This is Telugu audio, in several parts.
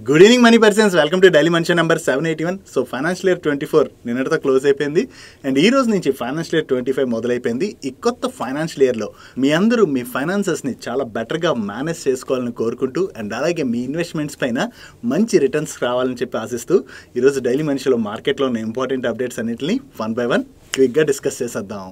Good evening money persons, welcome to daily మనిషి నెంబర్ 781. సో ఫైనాన్షియల్ ఇయర్ 24 నిన్నటితో క్లోజ్ అయిపోయింది అండ్ ఈ రోజు నుంచి ఫైనాన్షియల్ ఇయర్ 25 మొదలైపోయింది. ఈ కొత్త ఫైనాన్షియల్ ఇయర్లో మీ అందరూ మీ ఫైనాన్సెస్ని చాలా బెటర్గా మేనేజ్ చేసుకోవాలని కోరుకుంటూ అండ్ అలాగే మీ ఇన్వెస్ట్మెంట్స్ పైన మంచి రిటర్న్స్ రావాలని చెప్పి ఆశిస్తూ ఈరోజు డైలీ మనిషిలో మార్కెట్లో ఉన్న ఇంపార్టెంట్ అప్డేట్స్ అన్నింటినీ 1 by 1 క్విక్గా డిస్కస్ చేసేద్దాం.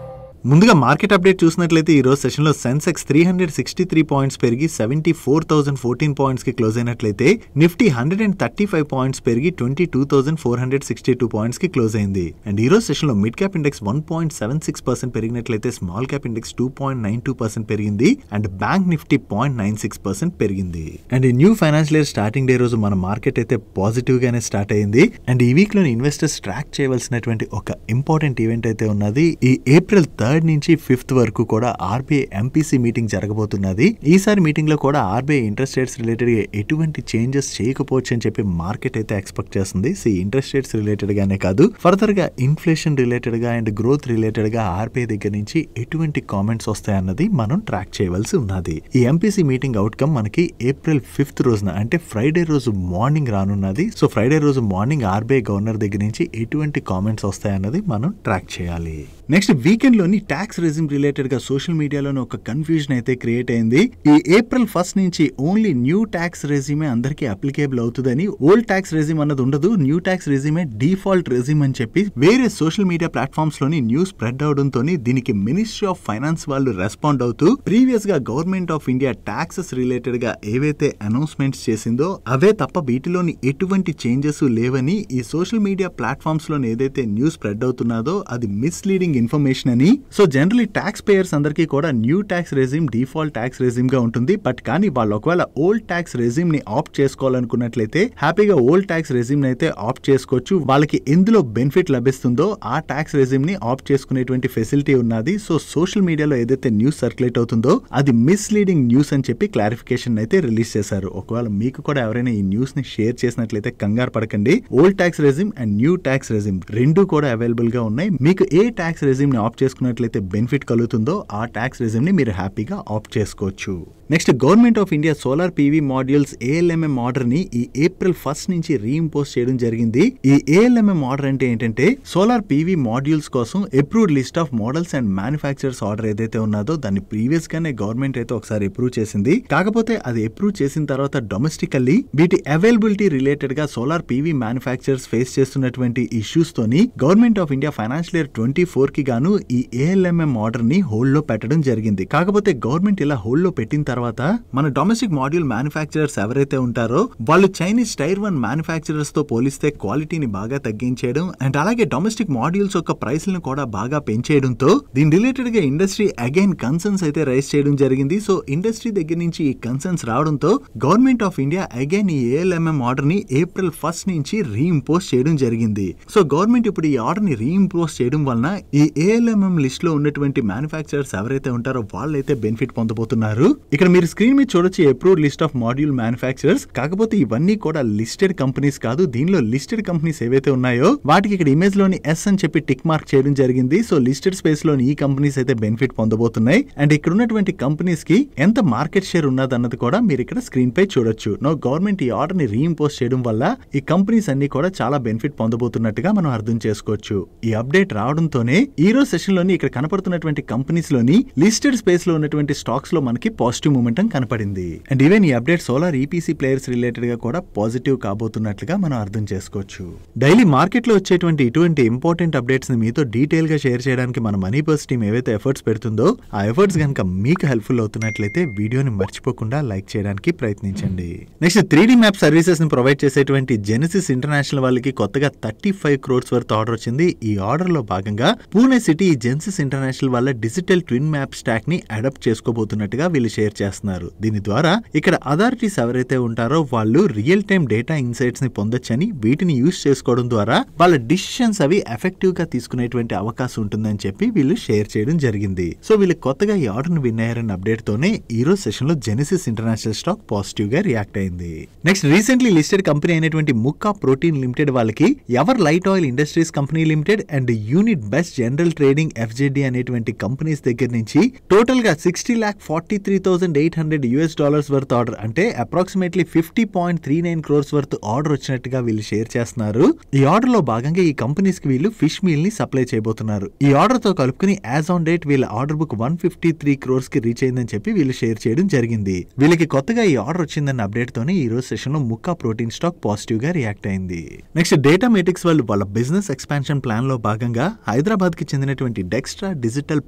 ముందుగా మార్కెట్ అప్డేట్ చూసినట్లయితే ఈ రోజు సెషన్లో సెన్సెక్స్ 363 పాయింట్స్ పెరిగి 74,014 పాయింట్స్కి క్లోజ్ అయినట్లయితే నిఫ్టీ 135 పాయింట్స్ పెరిగి 22,462 పాయింట్స్కి క్లోజ్ అయింది. అండ్ ఈ రోజు సెషన్లో మిడ్ క్యాప్ ఇండెక్స్ 1.76% పెరిగినట్లయితే స్మాల్ క్యాప్ ఇండెక్స్ 2.92% పెరిగింది అండ్ బ్యాంక్ నిఫ్టీ 0.96% పెరిగింది. అండ్ ఈ new financial year starting day రోజు మన మార్కెట్ అయితే పాజిటివ్ గానే స్టార్ట్ అయింది. అండ్ ఈ వీక్ లోని ఇన్వెస్టర్స్ ట్రాక్ చేయవలసినటువంటి ఒక ఇంపార్టెంట్ ఈవెంట్ అయితే ఉన్నది. ఈ ఏప్రిల్ 3rd నుంచి 5th వరకు కూడా ఆర్బీఐ ఎంపీసీ మీటింగ్ జరగబోతున్నది. ఈసారి మీటింగ్ లో కూడా ఆర్బీఐ ఇంట్రెస్ట్ రేట్స్ రిలేటెడ్ గా ఎటువంటి చేంజెస్ చేయకపోవచ్చు అని చెప్పి మార్కెట్ అయితే ఎక్స్పెక్ట్ చేస్తుంది. ఇంట్రెస్ట్ రేట్స్ రిలేటెడ్ గానే కాదు, ఫర్దర్ గా ఇన్ఫ్లేషన్ రిలేటెడ్ గా అండ్ గ్రోత్ రిలేటెడ్ గా ఆర్బీఐ దగ్గర నుంచి ఎటువంటి కామెంట్స్ వస్తాయన్నది మనం ట్రాక్ చేయవలసి ఉన్నది. ఈ ఎంపీసీ మీటింగ్ అవుట్కమ్ మనకి ఏప్రిల్ 5th రోజున అంటే ఫ్రైడే రోజు మార్నింగ్ రానున్నది. సో ఫ్రైడే రోజు మార్నింగ్ ఆర్బీఐ గవర్నర్ దగ్గర నుంచి ఎటువంటి కామెంట్స్ వస్తాయన్నది మనం ట్రాక్ చేయాలి. నెక్స్ట్ వీకెండ్ లోని ట్యాక్స్ రెజిమ్ రిలేటెడ్ గా సోషల్ మీడియాలోనే ఒక కన్ఫ్యూజన్ అయితే క్రియేట్ అయింది. ఈ ఏప్రిల్ 1st నుంచి ఓన్లీ న్యూ ట్యాక్స్ రెజిమే అందరికీ అప్లికేబుల్ అవుతుందని, ఓల్డ్ ట్యాక్స్ రెజిమ్ అన్నది ఉండదు, న్యూ ట్యాక్స్ రెజిమే డిఫాల్ట్ రెజిమ్ అని చెప్పి వేరే సోషల్ మీడియా ప్లాట్ఫామ్స్ లోని న్యూస్ స్ప్రెడ్ అవడంతో దీనికి మినిస్ట్రీ ఆఫ్ ఫైనాన్స్ వాళ్ళు రెస్పాండ్ అవుతూ ప్రీవియస్ గా government of India taxes related గా ఏవైతే అనౌన్స్మెంట్స్ చేసిందో అవే తప్ప వీటిలోని ఎటువంటి చేంజెస్ లేవని, ఈ సోషల్ మీడియా ప్లాట్ఫామ్స్ లోని ఏదైతే న్యూస్ స్ప్రెడ్ అవుతున్నదో అది మిస్లీడింగ్ ఇన్ఫర్మేషన్ అని. సో జనరలీ ట్యాక్స్ పేయర్స్ అందరికీ కూడా new tax regime default tax regime గా ఉంటుంది. బట్ కానీ వాళ్ళు ఒకవేళ ఓల్డ్ ట్యాక్స్ రెజిమ్ ని ఆప్ట్ చేసుకోవాలనుకున్నట్లయితే హ్యాపీగా ఓల్డ్ ట్యాక్స్ రెజిమ్ ని అయితే ఆప్ట్ చేసుకోవచ్చు. వాళ్ళకి ఎందులో బెనిఫిట్ లభిస్తుందో ఆ ట్యాక్స్ రెజిమ్ ని ఆప్ట్ చేసుకునేటువంటి ఫెసిలిటీ ఉన్నది. సో సోషల్ మీడియాలో ఏదైతే న్యూస్ సర్క్యులేట్ అవుతుందో అది మిస్లీడింగ్ న్యూస్ అని చెప్పి క్లారిఫికేషన్ అయితే రిలీజ్ చేశారు. ఒకవేళ మీకు కూడా ఎవరైనా ఈ న్యూస్ ని షేర్ చేసినట్లయితే కంగారు పడకండి. Old tax regime and new tax regime రెండు కూడా అవైలబుల్ గా ఉన్నాయి. మీకు ఏ ట్యాక్స్ రెజిమ్ ని ఆప్ట్ చేసుకున్నట్లయితే బెనిఫిట్ కలుగుతుందో ఆ ట్యాక్స్ రెజిమ్ ని మీరు హ్యాపీగా ఆప్ట్ చేసుకోవచ్చు. Next government of India solar PV modules ALMM order ని ఈ ఏప్రిల్ 1st నుంచి రీఇంపోజ్ చేయడం జరిగింది. ఈ ఏఎల్ఎంఎం ఆర్డర్ అంటే ఏంటంటే సోలార్ పీవీ మాడ్యూల్స్ కోసం approved list of models and manufacturers order ఏదైతే ఉన్నదో దాన్ని ప్రీవియస్ గానే గవర్నమెంట్ అయితే ఒకసారి అప్రూవ్ చేసింది. కాకపోతే అది అప్రూవ్ చేసిన తర్వాత డొమెస్టికల్లీ వీటి అవైలబిలిటీ రిలేటెడ్ గా సోలార్ పీవీ మ్యానుఫ్యాక్చరర్స్ ఫేస్ చేస్తున్నటువంటి ఇష్యూస్ తోని government of India financial year 24 కి గాను ఈ ఏఎల్ఎంఎం ఆర్డర్ ని హోల్డ్ లో పెట్టడం జరిగింది. కాకపోతే గవర్నమెంట్ ఇలా హోల్డ్ లో పెట్టిన తర్వాత మన డొమెస్టిక్ మాడ్యూల్ మ్యానుఫ్యాక్చరర్స్ ఎవరైతే ఉంటారో వాళ్ళు చైనీస్ టైర్ 1 మ్యానుఫ్యాక్చరర్స్ తో పోలిస్తే క్వాలిటీని బాగా తగ్గించేయడం అండ్ అలాగే డొమెస్టిక్ మాడ్యూల్స్ యొక్క ప్రైస్లను కూడా బాగా పెంచేయడంతో దీని రిలేటెడ్ గా ఇండస్ట్రీ అగైన్ కన్సర్న్స్ అయితే రైజ్ చేయడం జరిగింది. సో ఇండస్ట్రీ దగ్గర నుంచి ఈ కన్సర్న్స్ రావడంతో గవర్నమెంట్ ఆఫ్ ఇండియా అగైన్ ఈ ఏఎల్ఎంఎం ఆర్డర్ ని ఏప్రిల్ 1st నుంచి రీఇంపోజ్ చేయడం జరిగింది. సో గవర్నమెంట్ ఇప్పుడు ఈ ఆర్డర్ ని రీఇంపోజ్ చేయడం వలన ఈ ఏఎల్ఎంఎం లిస్ట్ లో ఉన్నటువంటి మ్యానుఫ్యాక్చరర్స్ ఎవరైతే ఉంటారో వాళ్ళైతే బెనిఫిట్ పొందబోతున్నారు. ఇక్కడ మీరు స్క్రీన్ మీద చూడొచ్చు approved list of module manufacturers. కాకపోతే ఇవన్నీ కూడా లిస్టెడ్ కంపెనీస్ కాదు. దీనిలో లిస్టెడ్ కంపెనీస్ ఏవైతే ఉన్నాయో వాటికి ఇక్కడ ఇమేజ్ లోని ఎస్ అని చెప్పి టిక్ మార్క్ చేయడం జరిగింది. సో లిస్టెడ్ స్పేస్ లోని ఈ కంపెనీస్ అయితే బెనిఫిట్ పొందబోతున్నాయి. అండ్ ఇక్కడ ఉన్నటువంటి కంపెనీస్ కి ఎంత మార్కెట్ షేర్ ఉన్నదన్నది కూడా మీరు ఇక్కడ స్క్రీన్ పై చూడొచ్చు. గవర్నమెంట్ ఈ ఆర్డర్ ని రీఇంపోజ్ చేయడం వల్ల ఈ కంపెనీస్ అన్ని కూడా చాలా బెనిఫిట్ పొందబోతున్నట్టుగా మనం అర్థం చేసుకోవచ్చు. ఈ అప్డేట్ రావడంతోనే ఈ రోజు సెషన్ లోని ఇక్కడ కనపడుతున్నటువంటి కంపెనీస్ లోని లిస్టెడ్ స్పేస్ లో ఉన్నటువంటి స్టాక్స్ లో మనకి పాజిటివ్ మూమెంటం కనపడింది. అండ్ ఈవెన్ ఈ update solar EPC players related గా కూడా పాజిటివ్ కాబోతున్నట్లుగా మనం అర్థం చేసుకోవచ్చు. డైలీ మార్కెట్ లో వచ్చేటువంటి ఇటువంటి ఇంపార్టెంట్ అప్డేట్స్ ని మీతో డీటెయిల్ గా షేర్ చేయడానికి మన మనీ పర్స్ టీమ్ ఏవైతే ఎఫర్ట్స్ పెడుతుందో ఆ ఎఫర్ట్స్ కనుక మీకు హెల్ప్ఫుల్ అవుతున్నట్లయితే వీడియోని మర్చిపోకుండా లైక్ చేయడానికి ప్రయత్నించండి. నెక్స్ట్ 3D మ్యాప్ సర్వీసెస్ ని ప్రొవైడ్ చేసేటువంటి జెనసిస్ ఇంటర్నేషనల్ వాళ్ళకి కొత్తగా 35 crores వర్త్ ఆర్డర్ వచ్చింది. ఈ ఆర్డర్ లో భాగంగా పూణే సిటీ జెనసిస్ ఇంటర్నేషనల్ వాళ్ళ డిజిటల్ ట్విన్ మ్యాప్ స్టాక్ ని అడాప్ట్ చేసుకోబోతున్నట్టుగా వీళ్ళు షేర్ చేస్తున్నారు. దీని ద్వారా ఇక్కడ అథారిటీస్ ఎవరైతే ఉంటారో వాళ్ళు రియల్ టైమ్ డేటా ఇన్సైట్స్ ని పొందొచ్చని, వీటిని యూజ్ చేసుకోవడం ద్వారా వాళ్ళ డిసిషన్స్ అవి ఎఫెక్టివ్ గా తీసుకునేటువంటి అవకాశం ఉంటుందని చెప్పి వీళ్ళు షేర్ చేయడం జరిగింది. సో వీళ్ళు కొత్తగా ఈ ఆర్డర్ ని విన్ అయ్యారన్న అప్డేట్ తోనే ఈ రోజు సెషన్ లో జెనసిస్ ఇంటర్నేషనల్ స్టాక్ పాజిటివ్ గా రియాక్ట్ అయింది. నెక్స్ట్ రీసెంట్లీ లిస్టెడ్ కంపెనీ అయినటువంటి ముక్కా ప్రోటీన్ లిమిటెడ్ వాళ్ళకి ever lied oil industries company limited and unit best general trading FJD అనేటువంటి కంపెనీస్ దగ్గర నుంచి టోటల్ గా $60,43,800 వర్త్ ఆర్డర్ అంటే అప్రాక్సిమేట్లీ 50.39 crores వర్త్ ఆర్డర్ వచ్చినట్టుగా వీళ్ళు షేర్ చేస్తున్నారు. ఈ ఆర్డర్ లో భాగంగా ఈ కంపెనీస్ కి వీళ్ళు ఫిష్ మీల్ ని సప్లై చేయబోతున్నారు. ఈ ఆర్డర్ తో కలుపుకుని యాజ్ ఆన్ డేట్ వీళ్ళ ఆర్డర్ బుక్ 153 crores కి రీచ్ అయిందని చెప్పి వీళ్ళు షేర్ చేయడం జరిగింది. వీళ్ళకి కొత్తగా ఈ ఆర్డర్ వచ్చిందన్న అప్డేట్ తోనే ఈ రోజు సెషన్ లో ముక్కా ప్రోటీన్ స్టాక్ పాజిటివ్ గా రియాక్ట్ అయింది. నెక్స్ట్ డేటామేటిక్స్ వాళ్ళు వాళ్ళ బిజినెస్ ఎక్స్పాన్షన్ ప్లాన్ లో భాగంగా హైదరాబాద్ కి చెందినటువంటి డెక్స్ట్రా డిజిటల్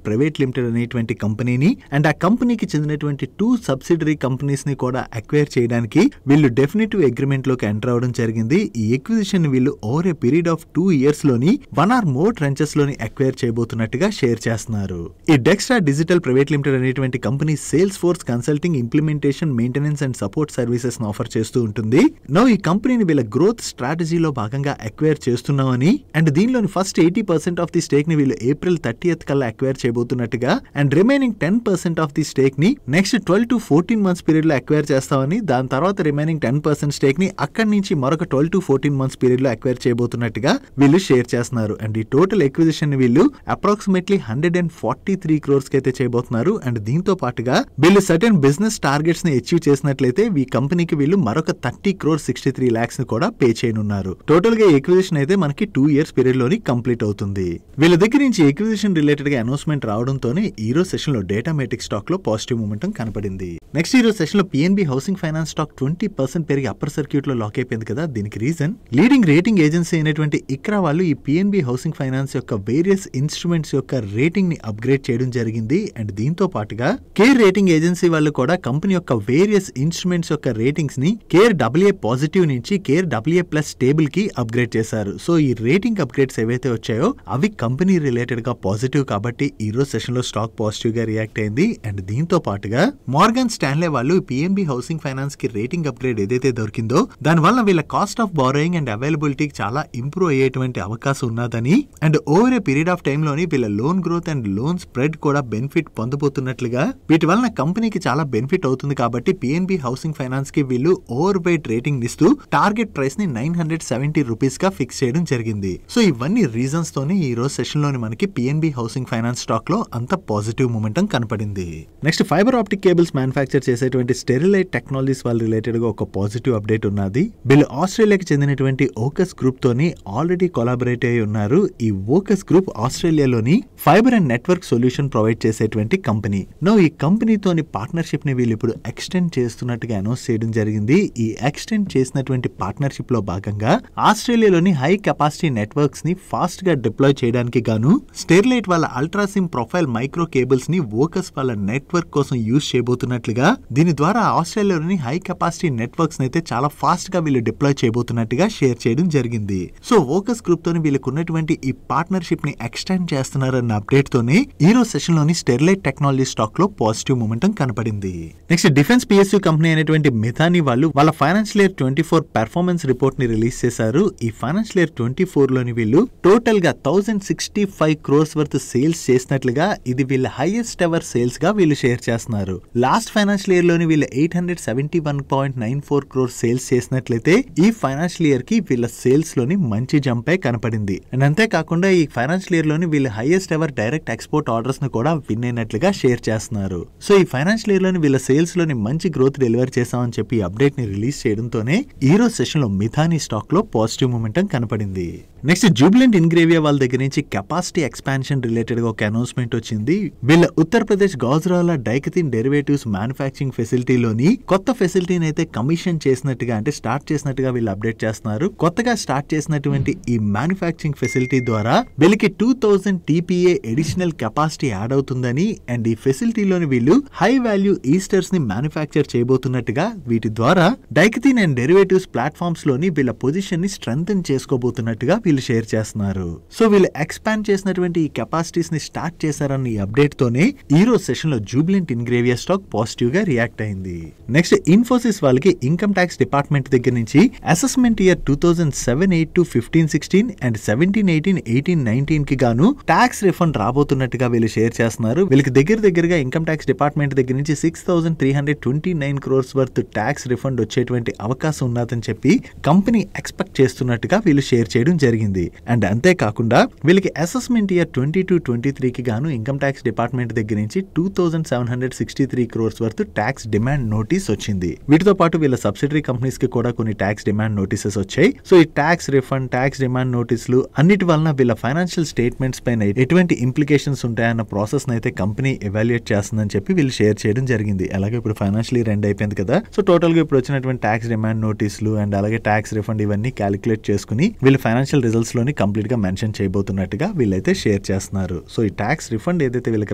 ప్రైవేట్ లిమిటెడ్ అనేటువంటి కంపెనీని అండ్ ఆ కంపెనీకి చెందినటువంటి 2 సబ్సిడరీ కంపెనీస్ ని కూడా అక్వైర్ చేయడానికి వీళ్ళు డెఫినిటివ్ అగ్రిమెంట్ లోకి ఎంటర్ అవడం జరిగింది. ఈ ఎక్విజిషన్ వీళ్ళు over a period of 2 years లోని 1 or more ట్రెంచెస్ లోని అక్వైర్ చేయబోతున్నట్టుగా షేర్ చేస్తున్నారు. ఈ డెక్స్ట్రా డిజిటల్ ప్రైవేట్ లిమిటెడ్ అనేటువంటి company sales force consulting, implementation, maintenance and support services ను ఆఫర్ చేస్తూ ఉంటుంది. నో ఈ కంపెనీని వీళ్ళ గ్రోత్ స్ట్రాటజీలో భాగంగా అక్వైర్ చేస్తున్నామని అండ్ దీనిలోని ఫస్ట్ 80% ఆఫ్ ది స్టేక్ ని వీళ్ళు April 30th కల్లా అక్వైర్ చేయబోతున్నట్టుగా and remaining 10% of the stake ని నెక్స్ట్ 12 to 14 months పీరియడ్ లో అక్వైర్ చేస్తామని, దాని తర్వాత రిమైనింగ్ 10% స్టేక్ ని అక్కడి నుంచి మరొక 12 to 14 months పీరియడ్ లో అక్వైర్ చేయబోతున్నట్టుగా వీళ్ళు షేర్ చేస్తున్నారు. అండ్ ఈ టోటల్ ఎక్విజిషన్ ని వీళ్ళు అప్రాక్సిమేట్లీ 143 crores కి అయితే చేయబోతున్నారు. అండ్ దీంతో పాటుగా వీళ్ళు సర్టెన్ బిజినెస్ టార్గెట్స్ ని అచీవ్ చేసినట్లయితే ఈ కంపెనీకి వీళ్ళు మరొక 30 crores 63 lakhs ని కూడా పే చేయనున్నారు. టోటల్ గా ఎక్విజిషన్ అయితే మనకి 2 years పీరియడ్ లోని కంప్లీట్ అవుతుంది. వీళ్ళ దగ్గర నుంచి ఎక్విజిషన్ రిలేటెడ్ గా అనౌన్స్మెంట్ రావడంతోనే ఈ రోజు సెషన్ లో డేటామేటిక్ స్టాక్ లో పాజిటివ్ మూమెంటం కనపడింది. నెక్స్ట్ ఈ రోజు సెషన్ లో PNB హౌసింగ్ ఫైనాన్స్ స్టాక్ 20% పెరిగి అప్పర్ సర్క్యూట్ లో లాక్ అయిపోయింది కదా. దీనికి రీజన్ లీడింగ్ రేటింగ్ ఏజెన్సీ అయినటువంటి ఇక్రా వాళ్ళు ఈ PNB హౌసింగ్ ఫైనాన్స్ యొక్క వేరియస్ ఇన్స్ట్రుమెంట్స్ యొక్క రేటింగ్ ని అప్గ్రేడ్ చేయడం జరిగింది. అండ్ దీంతో పాటుగా కేర్ రేటింగ్ ఏజెన్సీ వాళ్ళు కూడా కంపెనీ యొక్క వేరియస్ ఇన్స్ట్రుమెంట్స్ యొక్క రేటింగ్స్ ని కేర్ AA పాజిటివ్ నుంచి కేర్ AA+ స్టేబుల్ కి అప్గ్రేడ్ చేశారు. సో ఈ రేటింగ్ అప్గ్రేడ్స్ ఏవైతే వచ్చాయో అవి కంపెనీ రిలేటెడ్ గా పాజిటివ్ కాబట్టి ఈ రోజు సెషన్ లో స్టాక్ పాజిటివ్ గా రియాక్ట్ అయింది. అండ్ దీంతో పాటుగా మార్గన్ స్టాన్లే వాళ్ళు PNB హౌసింగ్ ఫైనాన్స్ కి రేటింగ్ అప్గ్రేడ్ ఏదైతే దొరికిందో దాని వల్ల వీళ్ళ కాస్ట్ ఆఫ్ బారోయింగ్ అండ్ అవైలబిలిటీకి చాలా ఇంప్రూవ్ అయ్యేటువంటి అవకాశం ఉన్నదని and over a period of time లోని వీళ్ళ loan growth and loan spread కూడా బెనిఫిట్ పొందబోతున్నట్లుగా వీటి వలన కంపెనీకి చాలా బెనిఫిట్ అవుతుంది కాబట్టి PNB హౌసింగ్ ఫైనాన్స్ కి వీళ్ళు ఓవర్ వెయిట్ రేటింగ్ ఇస్తూ టార్గెట్ ప్రైస్ ని 970 రూపీస్ గా ఫిక్స్ చేయడం జరిగింది. సో ఇవన్నీ రీజన్స్ తోనే ఈ రోజు సెషన్ లోని మనకి PNB హౌసింగ్ ఫైనాన్స్ స్టాక్ లో అంత పాజిటివ్ మూమెంటం కనపడింది. Next fibre optic cables manufacture చేసేటువంటి స్టెరిలైట్ టెక్నాలజీస్ వాళ్ళ రిలేటెడ్ గా ఒక పాజిటివ్ అప్డేట్ ఉన్నది. వీళ్ళు ఆస్ట్రేలియాకి చెందినటువంటి ఓకస్ గ్రూప్ తోని ఆల్రెడీ కొలాబరేట్ అయి ఉన్నారు. ఈ ఓకస్ గ్రూప్ ఆస్ట్రేలియాలోని fibre and network solution provide చేసేటువంటి కంపెనీ. నో ఈ కంపెనీతోని పార్ట్నర్షిప్ ని వీళ్ళు ఇప్పుడు ఎక్స్టెండ్ చేస్తున్నట్టుగా అనౌన్స్ చేయడం జరిగింది. ఈ ఎక్స్టెండ్ చేసినటువంటి పార్ట్నర్షిప్ లో భాగంగా ఆస్ట్రేలియాలోని హై కెపాసిటీ నెట్వర్క్స్ ని ఫాస్ట్ గా డిప్లాయ్ చేయడానికి గాను స్టెరిలైట్ వాళ్ళ అల్ట్రాసిమ్ ప్రొఫైల్ మైక్రో కేబుల్స్ ని ఓకస్ వాళ్ళ నెట్వర్క్ కోసం యూజ్ చేయబోతున్నట్లుగా, దీని ద్వారా ఆస్ట్రేలియాలోని హై కెపాసిటీ నెట్వర్క్స్ అయితే చాలా ఫాస్ట్ గా వీళ్ళు డిప్లాయ్ చేయబోతున్నట్టుగా షేర్ చేయడం జరిగింది. సో ఓకస్ గ్రూప్ తోని వీళ్ళకు ఉన్నటువంటి ఈ పార్ట్నర్షిప్ ని ఎక్స్టెండ్ చేస్తున్నారన్న అప్డేట్ తోనే ఈ రోజు సెషన్ లోని స్టెరిలైట్ టెక్నాలజీ స్టాక్ లో పాజిటివ్ మూమెంటం కనపడింది. నెక్స్ట్ డిఫెన్స్ PSU కంపెనీ అయినటువంటి మిథాని వాళ్ళు వాళ్ళ ఫైనాన్షియల్ ఇయర్ 24 పెర్ఫార్మెన్స్ రిపోర్ట్ ని రిలీజ్ చేశారు. ఈ ఫైనాన్షియల్ ఇయర్ 24 లోని వీళ్ళు టోటల్ గా 1065 crores వర్త్ సేల్స్ చేసినట్లుగా ఇది వీళ్ళ హైయెస్ట్ ఎవర్ సేల్స్ గా వీళ్ళు షేర్ చేస్తున్నారు. లాస్ట్ ఫైనాన్షియల్ ఇయర్ లోని వీళ్ళు 871.94 crores సేల్స్ చేసినట్లయితే ఈ ఫైనాన్షియల్ ఇయర్ కి వీళ్ళ సేల్స్ లోని మంచి జంప్ కనపడింది. అండ్ అంతేకాకుండా ఈ ఫైనాన్షియల్ ఇయర్ లోని వీళ్ళ highest ever direct export orders ను కూడా విన్ అయినట్లుగా షేర్ చేస్తున్నారు. సో ఈ ఫైనాన్షియల్ ఇయర్ లోని వీళ్ళ సేల్స్ లోని మంచి గ్రోత్ డెలివర్ చేసామని చెప్పి అప్డేట్ ని రిలీజ్ చేయడంతోనే ఈ రోజు సెషన్ లో మిథాని స్టాక్ లో పాజిటివ్ మూమెంటం కనపడింది. నెక్స్ట్ జూబిలెంట్ ఇన్గ్రేవియా వాళ్ళ దగ్గర నుంచి కెపాసిటీ ఎక్స్పాన్షన్ రిలేటెడ్ గా ఒక అనౌన్స్మెంట్ వచ్చింది. వీళ్ళ ఉత్తరప్రదేశ్ గౌజ్రాలా డైకథిన్ డెరివేటివ్స్ మ్యానుఫ్యాక్చరింగ్ ఫెసిలిటీలోని కొత్త ఫెసిలిటీని అయితే కమిషన్ చేసినట్టుగా అంటే స్టార్ట్ చేసినట్టుగా వీళ్ళు అప్డేట్ చేస్తున్నారు. కొత్తగా స్టార్ట్ చేసినటువంటి ఈ మ్యానుఫ్యాక్చరింగ్ ఫెసిలిటీ ద్వారా వీళ్ళకి 2000 TPA అడిషనల్ కెపాసిటీ యాడ్ అవుతుందని అండ్ ఈ ఫెసిలిటీలోని వీళ్ళు హై వాల్యూ ఈస్టర్స్ ని మ్యానుఫ్యాక్చర్ చేయబోతున్నట్టుగా, వీటి ద్వారా డైకథిన్ అండ్ డెరివేటివ్స్ ప్లాట్ఫామ్స్ లోని వీళ్ళ పొజిషన్ ని స్ట్రెంథెన్ చేసుకోబోతున్నట్టుగా వీళ్ళు షేర్ చేస్తున్నారు. సో వీళ్ళు ఎక్స్పాండ్ చేసినటువంటి ఈ కెపాసిటీస్ ని స్టార్ట్ చేశారన్న ఈ అప్డేట్ తోనే ఈ రోజు సెషన్ లో జూబిలెంట్ ఇన్గ్రేవియా స్టాక్ పాజిటివ్ గా రియాక్ట్ అయింది. నెక్స్ట్ ఇన్ఫోసిస్ వాళ్ళకి ఇన్కమ్ ట్యాక్స్ డిపార్ట్మెంట్ దగ్గర నుంచి అసెస్మెంట్ ఇయర్ 2007-8 to 15-16 అండ్ 17-18-18-19 కి గాను ట్యాక్స్ రిఫండ్ రాబోతున్నట్టుగా వీళ్ళు షేర్ చేస్తున్నారు. వీళ్ళకి దగ్గరగా ఇన్కమ్ ట్యాక్స్ డిపార్ట్మెంట్ దగ్గర నుంచి 6,329 crores వర్త్ ట్యాక్స్ రిఫండ్ వచ్చేటువంటి అవకాశం ఉన్నదని చెప్పి కంపెనీ ఎక్స్పెక్ట్ చేస్తున్నట్టుగా వీళ్ళు షేర్ చేయడం జరిగింది. అండ్ అంతేకాకుండా వీళ్ళకి అసెస్మెంట్ ఇయర్ 22-23కి గాను ఇన్కమ్ ట్యాక్స్ డిపార్ట్మెంట్ దగ్గర నుంచి 2763 crores worth tax demand notice వచ్చింది. వీటితో పాటు వీళ్ళ సబ్సిడరీ కంపెనీస్ కి కూడా కొన్ని ట్యాక్స్ డిమాండ్ నోటీసెస్ వచ్చాయి. సో ఈ ట్యాక్స్ రిఫండ్, ట్యాక్స్ డిమాండ్ నోటీసులు అన్నిటి వలన వీళ్ళ ఫైనాన్షియల్ స్టేట్మెంట్స్ పైన ఎటువంటి ఇంప్లికేషన్స్ ఉంటాయన్న ప్రాసెస్ అయితే కంపెనీ ఎవాల్యుయేట్ చేస్తుందని చెప్పి వీళ్ళు షేర్ చేయడం జరిగింది. అలాగే ఇప్పుడు ఫైనాన్షియల్ ఇయర్ ఎండ్ అయిపోయింది కదా, సో టోటల్ గా ఇప్పుడు వచ్చినటువంటి ట్యాక్స్ డిమాండ్ నోటీసులు అండ్ అలాగే ట్యాక్స్ రిఫండ్ ఇవన్నీ క్యాలిక్యులేట్ చేసుకుని వీళ్ళు ఫైనాన్షియల్ రిజల్ట్స్ లోని కంప్లీట్ గా మెన్షన్ చేయబోతున్నట్టుగా వీళ్ళైతే షేర్ చేస్తున్నారు. సో ఈ ట్యాక్స్ రిఫండ్ ఏదైతే వీళ్ళకి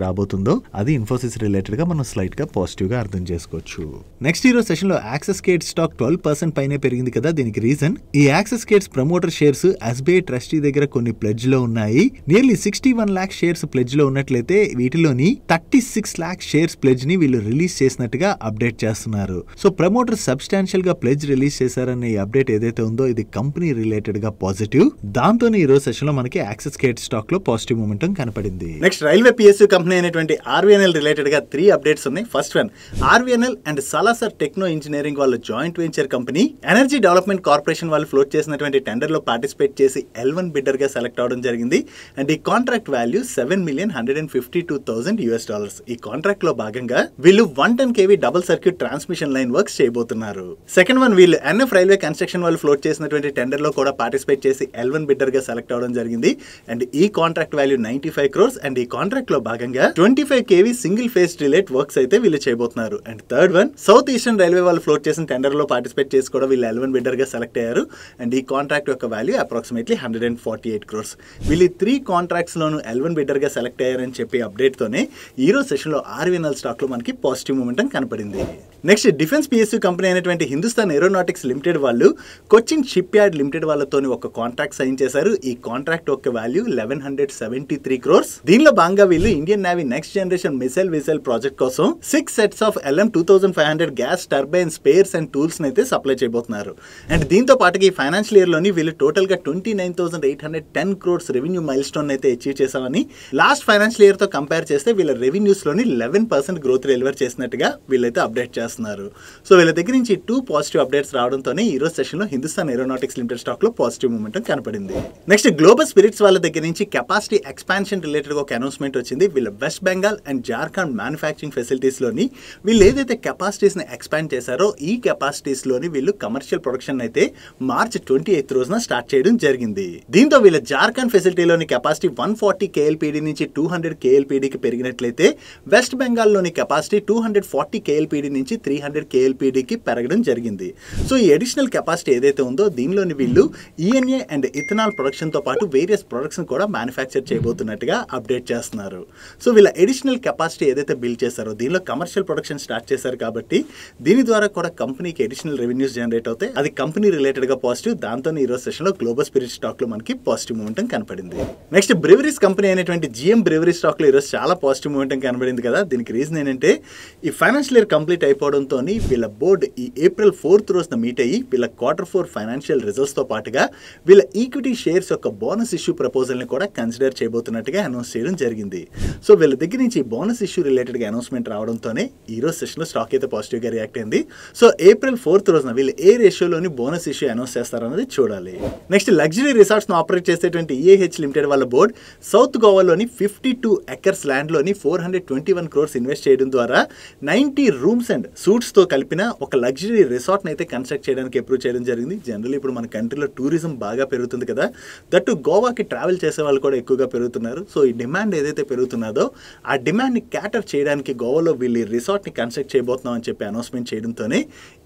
రాబోతుందో అది ఇన్ఫోసిస్ రిలేటెడ్ గా మనం స్లైట్ గా పాజిటివ్ గా అర్థం చేసుకోవచ్చు. నెక్స్ట్ ఈరోజు సెషన్ లో యాక్సెస్ కేట్స్ స్టాక్ 12% పైనే పెరిగింది కదా. దీనికి రీజన్ ఈ Axiscades promoter shares SBI trustee దగ్గర కొన్ని ప్లెడ్జ్ లో ఉన్నాయి. నియర్లీ 61 lakh షేర్స్ ప్లెడ్జ్ లో ఉన్నట్లయితే వీటిలోని 36 lakh షేర్స్ ప్లెడ్జ్ ని వీళ్ళు రిలీజ్ చేసినట్టుగా అప్డేట్ చేస్తున్నారు. సో ప్రమోటర్ సబ్స్టాన్షియల్ గా ప్లెడ్జ్ రిలీజ్ చేశారనే ఈ అప్డేట్ ఏదైతే ఉందో ఇది కంపెనీ రిలేటెడ్ గా పాజిటివ్. దాంతోనే ఈ రోజు సెషన్ లో మనకి యాక్సెస్ కేట్ స్టాక్ లో పాజిటివ్ మూమెంటం కనపడింది. నెక్స్ట్ రైల్వే పిఎస్యూ కంపెనీ అయినటువంటి ఆర్వీఎన్ఎల్ రిలేటెడ్ గా 3 అప్డేట్స్ ఉన్నాయి. First one, RVNL and Salasar Techno Engineering వాళ్ళ joint venture company energy development corporation వాళ్ళు ఫ్లోట్ చేసినటువంటి టెండర్ లో పార్టిసిపేట్ చేసి L1 బిడ్డర్ గా సెలెక్ట్ అవడం జరిగింది. అండ్ ఈ కాంట్రాక్ట్ వాల్యూ $7,152,000. ఈ కాంట్రాక్ట్ లో భాగంగా వీళ్ళు 110 kV double circuit transmission line works చేయబోతున్నారు. సెకండ్ వన్, వీళ్ళు ఎన్ఎఫ్ రైల్వే కన్స్ట్రక్షన్ వాళ్ళు ఫ్లోట్ చేసినటువంటి టెండర్ లో కూడా పార్టిసిపేట్ చేసి L1 బిడ్డర్ గా సెలెక్ట్ అవడం జరిగింది. అండ్ ఈ కాంట్రాక్ట్ వాల్యూ 95 crores. అండ్ ఈ కాంట్రాక్ట్ లో భాగంగా 25 kV single phase relate works అయితే వీళ్ళు చేయబోతున్నారు. And third one, south eastern railway వాళ్ళు ఫ్లోట్ చేసిన టెండర్ లో పార్టిసిపేట్ చేసి కూడా వీళ్ళు L1 బిడ్డర్ గా సెలెక్ట్ అయ్యారు. అండ్ ఈ కాంట్రాక్ట్ యొక్క వాల్యూ అప్రాక్సిమేట్లీ 148 crores. వీళ్ళు 3 కాంట్రాక్ట్స్ లోను L1 బిడ్డర్ గా సెలెక్ట్ అయ్యారని చెప్పి అప్డేట్ తోనే ఈ రోజు సెషన్ లో ఆర్వీఎన్ఎల్ స్టాక్ లో మనకి పాజిటివ్ మూమెంటం కనపడింది. నెక్స్ట్ డిఫెన్స్ పిఎస్యూ కంపెనీ అయినటువంటి హిందుస్థాన్ ఏరోనాటిక్స్ లిమిటెడ్ వాళ్ళు కొచ్చిన్ షిప్ యార్డ్ లిమిటెడ్ వాళ్ళతోని ఒక కాంట్రాక్ట్ సైన్ చేశారు. ఈ కాంట్రాక్ట్ యొక్క వాల్యూ 1173 crores. దీనిలో భాగంగా వీళ్ళు Indian navy next generation missile vessel project కోసం 6 sets of LM-2500 gas turbine spares and tools అయితే సప్లై చేయబోతున్నారు. అండ్ దీంతో పాటుగా ఈ ఫైనాన్షియల్ ఇయర్ లోని వీళ్ళు టోటల్ గా 29,810 crores రెవెన్యూ మైల్ స్టోన్ అయితే అచీవ్ చేశామని లాస్ట్ ఫైనాన్షియల్ ఇయర్ తో కంపేర్ చేస్తే వీళ్ళ రెవెన్యూస్ లోని 11% గ్రోత్ డెలివర్ చేసినట్టుగా వీళ్ళైతే అప్డేట్ చేస్తున్నారు. సో వీళ్ళ దగ్గర నుంచి 2 పాజిటివ్ అప్డేట్స్ రావడంతోనే ఈ రోజు సెషన్ లో హిందుస్థాన్ ఏరోనాటిక్స్ లిమిటెడ్ స్టాక్ లో పాజిటివ్ మూమెంటం కనపడింది. నెక్స్ట్ గ్లోబల్ స్పిరిట్స్ వాళ్ళ దగ్గర నుంచి కెపాసిటీ ఎక్స్పాన్షన్ రిలేటెడ్ ఒక అనౌన్స్మెంట్ వచ్చింది. వీళ్ళ west Bengal and Jharkhand manufacturing facilities లోని వీళ్ళు ఏదైతే కెపాసిటీస్ ని ఎక్స్పాండ్ చేశారో ఈ కెపాసిటీస్ లోని వీళ్ళు కమర్షియల్ ప్రొడక్షన్ అయితే మార్చ్ 28th రోజున స్టార్ట్ చేయడం జరిగింది. దీంతో వీళ్ళ జార్ఖండ్ ఫెసిలిటీలోని కెపాసిటీ 140 KLPD నుంచి 200 KLPD కి పెరిగినట్లయితే వెస్ట్ బెంగాల్ లోని కెపాసిటీ 240 KLPD నుంచి 300 KLPD కి పెరగడం జరిగింది. సో ఈ అడిషనల్ కెపాసిటీ ఏదైతే ఉందో దీనిలోని వీళ్ళు ఈఎన్ఏ అండ్ ఇథనాల్ ప్రొడక్షన్ తో పాటు వేరియస్ ప్రొడక్ట్స్ కూడా మ్యానుఫ్యాక్చర్ చేయబోతున్నట్టుగా అప్డేట్ చేస్తున్నారు. సో వీళ్ళ అడిషనల్ కెపాసిటీ ఏదైతే బిల్డ్ చేశారో దీనిలో కమర్షియల్ ప్రొడక్షన్ స్టార్ట్ చేశారు కాబట్టి దీని ద్వారా కూడా కంపెనీకి అడిషనల్ రెవెన్యూస్ జనరేట్ అవుతాయి. అది కంపెనీ రిలేటెడ్ గా పాజిటివ్. దాంతో ఈ రోజు సెషన్ లో గ్లోబల్ స్పిరిట్ స్టాక్ లో మనకి పాజిటివ్ మూమెంటం కనపడింది. నెక్స్ట్ బ్రెవరీస్ కంపెనీ అయినటువంటి GM బ్రెవరీ స్టాక్ లో ఈ రోజు చాలా పాజిటివ్ మూమెంటం కనబడింది కదా. దీనికి రీజన్ ఏంటంటే ఈ ఫైనాన్షియల్ ఇయర్ కంప్లీట్ అయిపోవడంతో వీళ్ళ బోర్డు ఈ April 4th రోజున మీట్ అయ్యి వీళ్ళ Q4 ఫైనాన్షియల్ రిజల్ట్స్ తో పాటుగా వీళ్ళ ఈక్విటీ షేర్స్ యొక్క బోనస్ ఇష్యూ ప్రపోజల్ ని కూడా కన్సిడర్ చేయబోతున్నట్టుగా అనౌన్స్ చేయడం జరిగింది. సో వీళ్ళ దగ్గర నుంచి బోనస్ ఇష్యూ రిలేటెడ్ గా అనౌన్స్మెంట్ రావడంతోనే ఈ రోజు సెషన్ లో స్టాక్ అయితే పాజిటివ్ గా రియాక్ట్ అయింది. సో April 4th రోజున వీళ్ళు ఏ రేషియోలోని బోనస్ ఇష్యూ అనౌన్స్ చేస్తారన్నది చూడాలి. నెక్స్ట్ లగ్జరీ రిసార్ట్స్ ను ఆపరేట్ చేసేటువంటి EAH లిమిటెడ్ వాళ్ళ బోర్డ్ సౌత్ గోవాలోని 52 acres ల్యాండ్ లోని 421 crores ఇన్వెస్ట్ చేయడం ద్వారా 90 రూమ్స్ అండ్ సూట్స్ తో కలిపిన ఒక లగ్జరీ రిసార్ట్ అయితే కన్స్ట్రక్ట్ చేయడానికి అప్రూవ్ చేయడం జరిగింది. జనరల్లీ ఇప్పుడు మన కంట్రీలో టూరిజం బాగా పెరుగుతుంది కదా, దట్టు గోవాకి ట్రావెల్ చేసే వాళ్ళు కూడా ఎక్కువగా పెరుగుతున్నారు. సో ఈ డిమాండ్ ఏదైతే పెరుగుతున్నదో ఆ డిమాండ్ ని క్యాటర్ చేయడానికి గోవాలో వీళ్ళు రిసార్ట్ ని కన్స్ట్రక్ట్ చేయబోతున్నాం అని చెప్పి అనౌన్స్మెంట్ చేయడంతోనే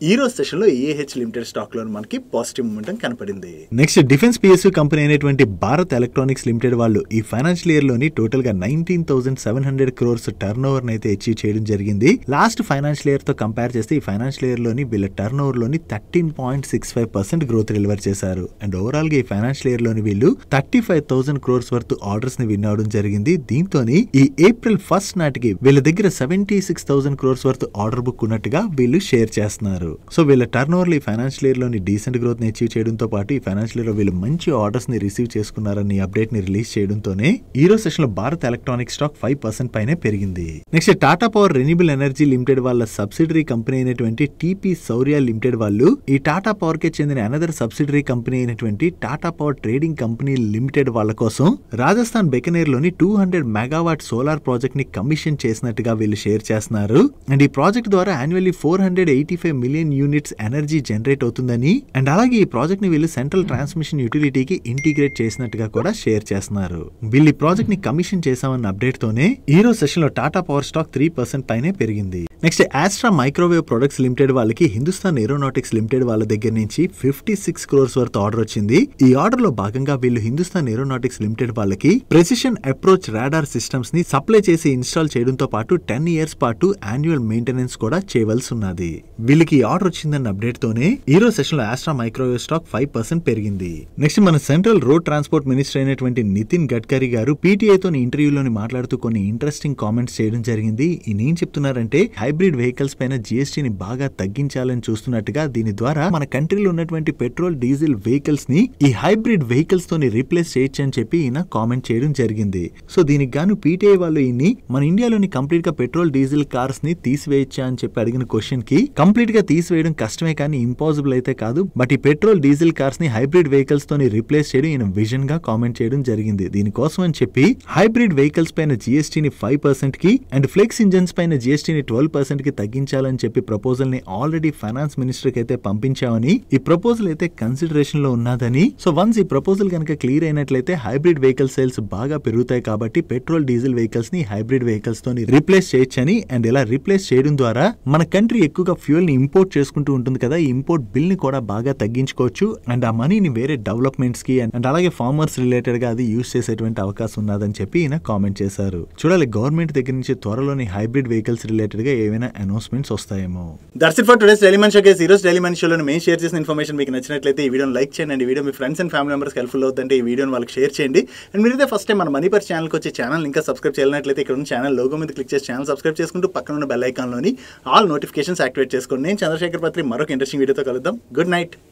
ఈ రోజు సెషన్ లో EAH లిమిటెడ్ స్టాక్ లో మనకి పాజిటివ్ మూమెంటం కనపడింది. నెక్స్ట్ డిఫెన్స్ పిఎస్యూ కంపెనీ అయినటువంటి భారత్ ఎలక్ట్రానిక్స్ లిమిటెడ్ వాళ్ళు ఈ ఫైనాన్షియల్ ఇయర్ లోని టోటల్ గా 19,700 crores టర్న్ ఓవర్ అయితే అచీవ్ చేయడం జరిగింది. లాస్ట్ ఫైనాన్షియల్ ఇయర్ తో కంపేర్ చేస్తే ఈ ఫైనాన్షియల్ ఇయర్ లోని వీళ్ళ టర్న్ ఓవర్ లోని 13.65% గ్రోత్ డెలివర్ చేశారు. అండ్ ఓవరాల్ గా ఈ ఫైనాన్షియల్ ఇయర్ లోని వీళ్ళు 35,000 crores వర్త్ ఆర్డర్స్ ని విన్ అవడం జరిగింది. దీంతోని ఈ April 1st నాటికి వీళ్ళ దగ్గర 76,000 crores వర్త్ ఆర్డర్ బుక్ ఉన్నట్టుగా వీళ్ళు షేర్ చేస్తున్నారు. సో వీళ్ళ టర్న్ ఓవర్ ఈ ఫైనాన్షియల్ ఇయర్ లోని డీసెంట్ గ్రోత్ ని అచీవ్ చేయడంతో పాటు ఈ ఫైనాన్షియల్ ఇయర్ లో వీళ్ళు మంచి ఆర్డర్స్ ని రిసీవ్ చేసుకున్నారని అప్డేట్ ని రిలీజ్ చేయడంతోనే ఈ రోజు సెషన్ లో భారత్ ఎలక్ట్రానిక్ స్టాక్ 5% పైనే పెరిగింది. Next Tata power renewable energy limited వాళ్ళ సబ్సిడరీ సబ్సిడరీ కంపెనీ అయినటువంటి టీపీ సౌర్య లిమిటెడ్ వాళ్ళు ఈ టాటా పవర్ కి చెందిన అనదర్ సబ్సిడరీ కంపెనీ అయినటువంటి Tata power trading company limited వాళ్ళ కోసం రాజస్థాన్ బెకనేర్ లోని 200 మెగావాట్ సోలార్ ప్రాజెక్ట్ ని కమిషన్ చేసినట్టుగా వీళ్ళు షేర్ చేస్తున్నారు. అండ్ ఈ ప్రాజెక్ట్ ద్వారా annually 485 million units energy generate అవుతుందని అండ్ అలాగే ఈ ప్రాజెక్ట్ ని వీళ్ళు సెంట్రల్ ట్రాన్స్మిషన్ యూటిలిటీకి ఇంటిగ్రేట్ చేసినట్టుగా కూడా షేర్ చేస్తున్నారు. వీళ్ళు ఈ ప్రాజెక్ట్ ని కమిషన్ చేశామన్న అప్డేట్ తోనే ఈ రోజు సెషన్ లో టాటా పవర్ స్టాక్ 3% పైనే పెరిగింది. నెక్స్ట్ ఆస్ట్రా మైక్రోవేవ్ ప్రొడక్ట్స్ లిమిటెడ్ వాళ్ళకి హిందుస్థాన్ ఏరోనాటిక్స్ లిమిటెడ్ వాళ్ళ దగ్గర నుంచి 56 crores వర్త్ ఆర్డర్ వచ్చింది. ఈ ఆర్డర్ లో భాగంగా వీళ్ళు హిందుస్థాన్ ఏరోనాటిక్స్ లిమిటెడ్ వాళ్ళకి ప్రెసిషన్ అప్రోచ్ రాడార్ సిస్టమ్స్ ని సప్లై చేసి ఇన్స్టాల్ చేయడంతో పాటు 10 years పాటు యాన్యువల్ మెయింటెనెన్స్ కూడా చేయవలసి ఉన్నది. వీళ్ళకి ఈ ఆర్డర్ వచ్చిందన్న అప్డేట్ తోనే ఈ రోజు సెషన్ లో ఆస్ట్రా మైక్రోవేవ్ స్టాక్ 5% పెరిగింది. నెక్స్ట్ మన సెంట్రల్ రోడ్ ట్రాన్స్పోర్ట్ మినిస్టర్ అయినటువంటి నితిన్ గడ్కరీ గారు పీటీఐ తోని ఇంటర్వ్యూలోని మాట్లాడుతూ కొన్ని ఇంట్రెస్టింగ్ కామెంట్స్ చేయడం జరిగింది. ఈయన ఏం చెప్తున్నారంటే హైబ్రిడ్ వెహికల్స్ పైన జిఎస్టీని బాగా తగ్గించాలని చూస్తున్నట్టుగా, దీని ద్వారా మన కంట్రీలో ఉన్నటువంటి పెట్రోల్ డీజిల్ వెహికల్స్ ని ఈ హైబ్రిడ్ వెహికల్స్ తోని రీప్లేస్ చేయొచ్చు అని చెప్పి ఈయన కామెంట్ చేయడం జరిగింది. సో దీనికి గాను పీటీఐ వాళ్ళు ఈయన్ని మన ఇండియాలోని కంప్లీట్ గా పెట్రోల్ డీజిల్ కార్స్ ని తీసివేయచ్చా అని చెప్పి అడిగిన క్వశ్చన్ కి కంప్లీట్ గా తీసివేయడం కష్టమే కానీ ఇంపాసిబుల్ అయితే కాదు, బట్ ఈ పెట్రోల్ డీజిల్ కార్స్ ని హైబ్రిడ్ వెహికల్స్ తోని రీప్లేస్ చేయడం ఈయన విజన్ గా కామెంట్ చేయడం జరిగింది. దీనికోసం అని చెప్పి హైబ్రిడ్ వెహికల్స్ పైన జిఎస్టీని 5% కి అండ్ ఫ్లెక్స్ ఇంజన్స్ పైన జిఎస్టీని 12% కి తగ్గించాలని చెప్పి ప్రపోజల్ ని ఆల్రెడీ ఫైనాన్స్ మినిస్టర్ కి అయితే పంపించామని, ఈ ప్రపోజల్ అయితే కన్సిడరేషన్ లో ఉన్నదని, సో వన్స్ ఈ ప్రపోజల్ కనుక క్లియర్ అయినట్లయితే హైబ్రిడ్ వెహికల్ సేల్స్ బాగా పెరుగుతాయి కాబట్టి పెట్రోల్ డీజిల్ వెహికల్స్ ని హైబ్రిడ్ వెహికల్స్ తోని రీప్లేస్ చేయొచ్చని, అండ్ ఇలా రీప్లేస్ చేయడం ద్వారా మన కంట్రీ ఎక్కువగా ఫ్యూయల్ ని ఇంపోర్ట్ చేసుకుంటూ ఉంటుంది కదా, ఈ ఇంపోర్ట్ బిల్ ని కూడా బాగా తగ్గించుకోవచ్చు అండ్ ఆ మనీని వేరే డెవలప్మెంట్స్ కి అండ్ అలాగే ఫార్మర్స్ రిలేటెడ్ గా అది యూజ్ చేసేటువంటి అవకాశం ఉన్నదని చెప్పి ఈయన కామెంట్ చేశారు. చూడాలి గవర్నమెంట్ దగ్గర నుంచి త్వరలోని హైబ్రిడ్ వెహికల్స్ రిలేటెడ్ గా ఏమైనా అనౌన్స్మెంట్స్ వస్తాయేమో. That's it for today's daily money show guys. ఈ రోజు డైలీ మనీ షోలో మేము షేర్ చేసిన ఇన్ఫర్మేషన్ మీకు నచ్చినట్లయితే ఈ వీడియోని లైక్ చేయండి అండ్ ఈ video me friends and family members helpful అవుతుంటే ఈ వీడియోని వాళ్ళకి షేర్ చేయండి. అండ్ మీరైతే ఫస్ట్ టైం మన మనీ పర్ ఛానల్కి వచ్చి ఛానల్ ఇంకా సబ్స్క్రైబ్ చేయాలన్నట్లయితే ఇక్కడ ఉన్న ఛానల్ లోగో మీద క్లిక్ చేసి ఛానల్ సబ్స్క్రైబ్ చేసుకుంటూ పక్కన ఉన్న బెల్ ఐకాన్లోని ఆల్ నోటిఫికేషన్స్ యాక్టివేట్ చేసుకోండి. నేను చంద్రశేఖర్ పత్రి మరొక ఇంట్రెస్టింగ్ వీడియోతో కలుద్దాం. Good night.